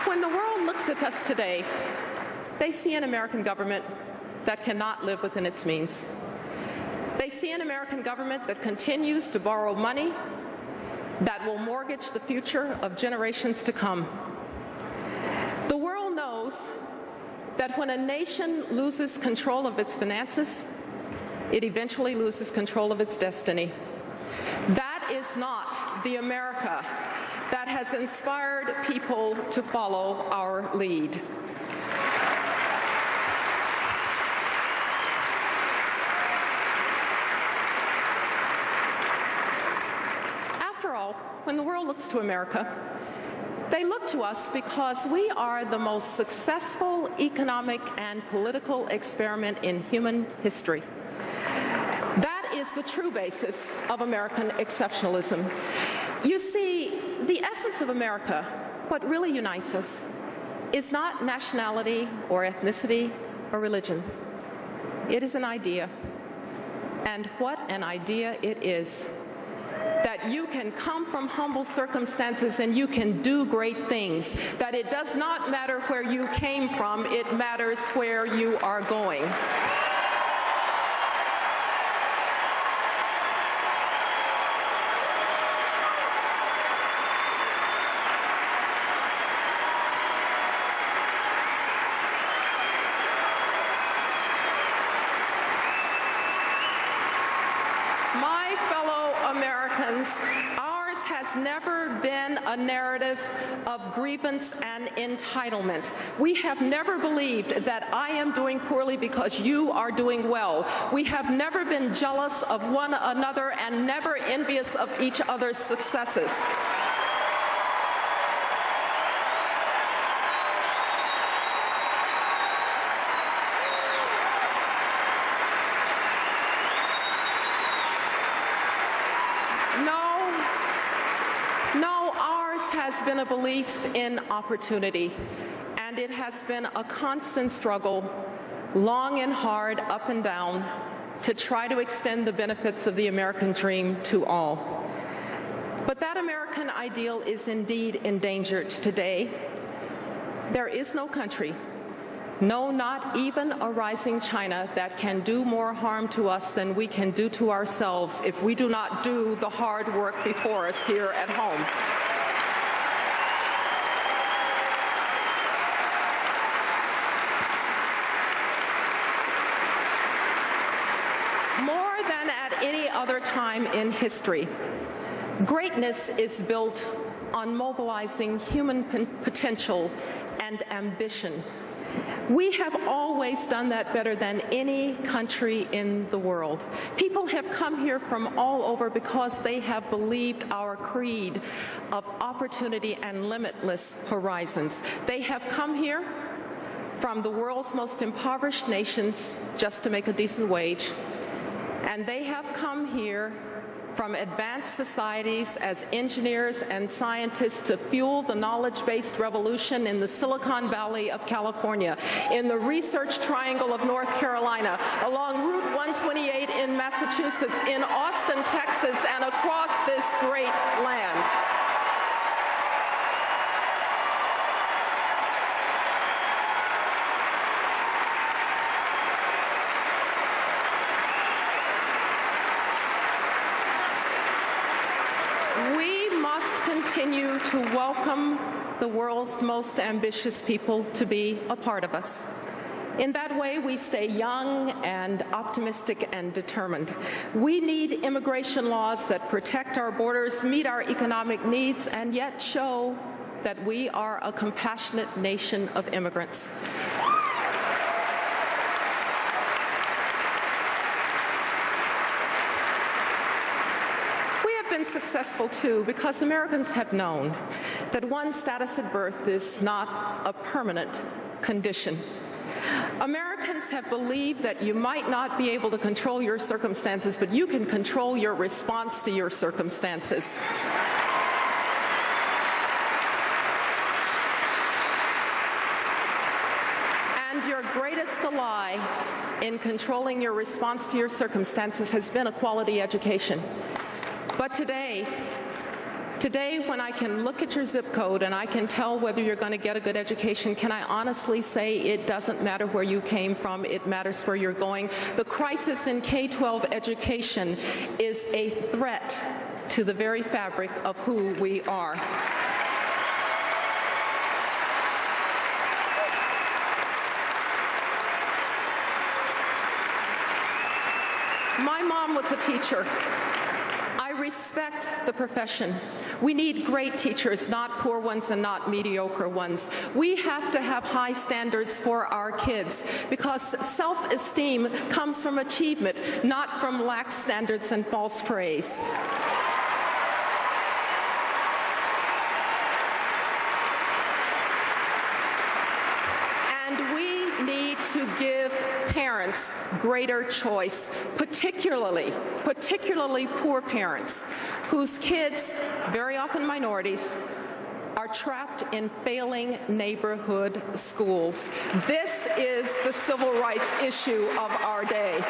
When the world looks at us today, they see an American government that cannot live within its means. They see an American government that continues to borrow money that will mortgage the future of generations to come. The world knows that when a nation loses control of its finances, it eventually loses control of its destiny. That is not the America that has inspired people to follow our lead. After all, when the world looks to America, they look to us because we are the most successful economic and political experiment in human history. That is the true basis of American exceptionalism. You see, the essence of America, what really unites us, is not nationality or ethnicity or religion. It is an idea. And what an idea it is. That you can come from humble circumstances and you can do great things. That it does not matter where you came from, it matters where you are going. My fellow Americans, ours has never been a narrative of grievance and entitlement. We have never believed that I am doing poorly because you are doing well. We have never been jealous of one another and never envious of each other's successes. No, ours has been a belief in opportunity, and it has been a constant struggle, long and hard, up and down, to try to extend the benefits of the American dream to all. But that American ideal is indeed endangered today. There is no country, no, not even a rising China, that can do more harm to us than we can do to ourselves if we do not do the hard work before us here at home. More than at any other time in history, greatness is built on mobilizing human potential and ambition. We have always done that better than any country in the world. People have come here from all over because they have believed our creed of opportunity and limitless horizons. They have come here from the world's most impoverished nations just to make a decent wage. And they have come here from advanced societies as engineers and scientists to fuel the knowledge-based revolution in the Silicon Valley of California, in the Research Triangle of North Carolina, along Route 128 in Massachusetts, in Austin, Texas, and across this great land. We must continue to welcome the world's most ambitious people to be a part of us. In that way, we stay young and optimistic and determined. We need immigration laws that protect our borders, meet our economic needs, and yet show that we are a compassionate nation of immigrants. Been successful too because Americans have known that one status at birth is not a permanent condition. Americans have believed that you might not be able to control your circumstances, but you can control your response to your circumstances. And your greatest ally in controlling your response to your circumstances has been a quality education. But today, Today, when I can look at your zip code and I can tell whether you're going to get a good education, can I honestly say it doesn't matter where you came from, it matters where you're going. The crisis in K-12 education is a threat to the very fabric of who we are. My mom was a teacher. I respect the profession. We need great teachers, not poor ones and not mediocre ones. We have to have high standards for our kids because self-esteem comes from achievement, not from lax standards and false praise. To give parents greater choice, particularly poor parents whose kids, very often minorities, are trapped in failing neighborhood schools. This is the civil rights issue of our day.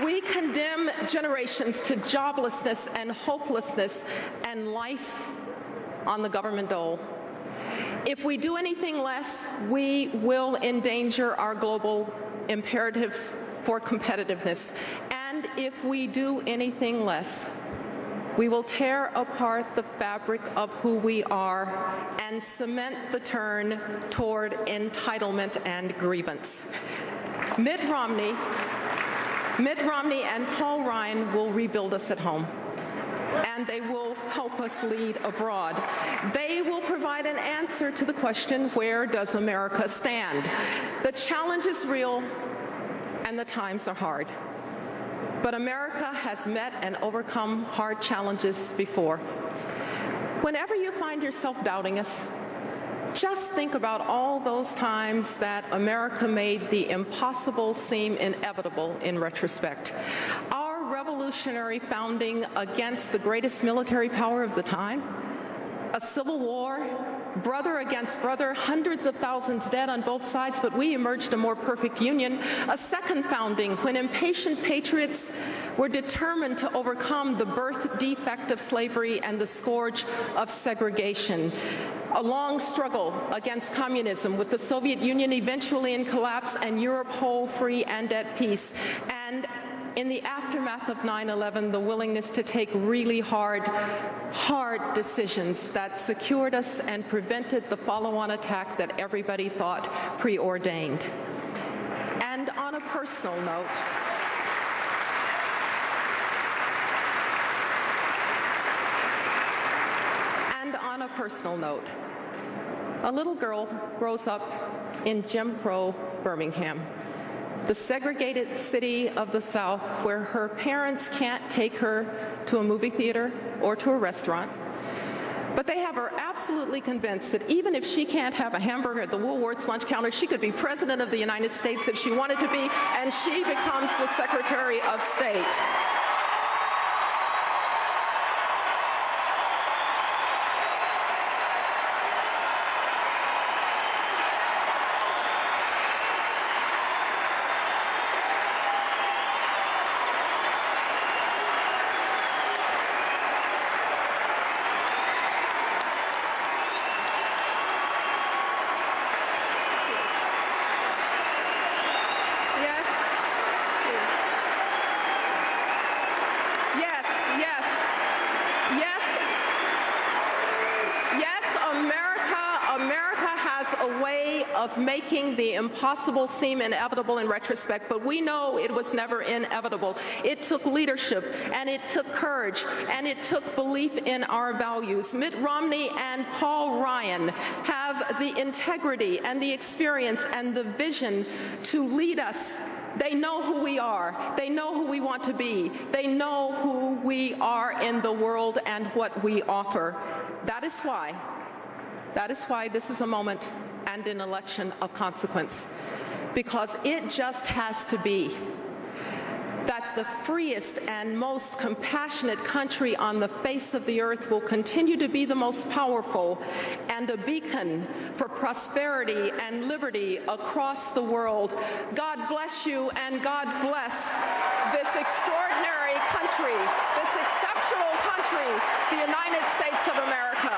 We condemn generations to joblessness and hopelessness and life on the government dole. If we do anything less, we will endanger our global imperatives for competitiveness. And if we do anything less, we will tear apart the fabric of who we are and cement the turn toward entitlement and grievance. Mitt Romney and Paul Ryan will rebuild us at home, and they will help us lead abroad. They will provide an answer to the question, where does America stand? The challenge is real, and the times are hard. But America has met and overcome hard challenges before. Whenever you find yourself doubting us, just think about all those times that America made the impossible seem inevitable in retrospect. Our revolutionary founding against the greatest military power of the time, a civil war, brother against brother, hundreds of thousands dead on both sides, but we emerged a more perfect union. A second founding when impatient patriots were determined to overcome the birth defect of slavery and the scourge of segregation. A long struggle against communism with the Soviet Union eventually in collapse and Europe whole, free, and at peace. And in the aftermath of 9/11, the willingness to take really hard decisions that secured us and prevented the follow-on attack that everybody thought preordained. And on a personal note, a little girl grows up in Jim Crow Birmingham, the segregated city of the South where her parents can't take her to a movie theater or to a restaurant. But they have her absolutely convinced that even if she can't have a hamburger at the Woolworths lunch counter, she could be President of the United States if she wanted to be, and she becomes the Secretary of State. Making the impossible seem inevitable in retrospect, but we know it was never inevitable. It took leadership, and it took courage, and it took belief in our values. Mitt Romney and Paul Ryan have the integrity and the experience and the vision to lead us. They know who we are. They know who we want to be. They know who we are in the world and what we offer. That is why this is a moment and an election of consequence, because it just has to be that the freest and most compassionate country on the face of the earth will continue to be the most powerful and a beacon for prosperity and liberty across the world. God bless you, and God bless this extraordinary country, this exceptional country, the United States of America.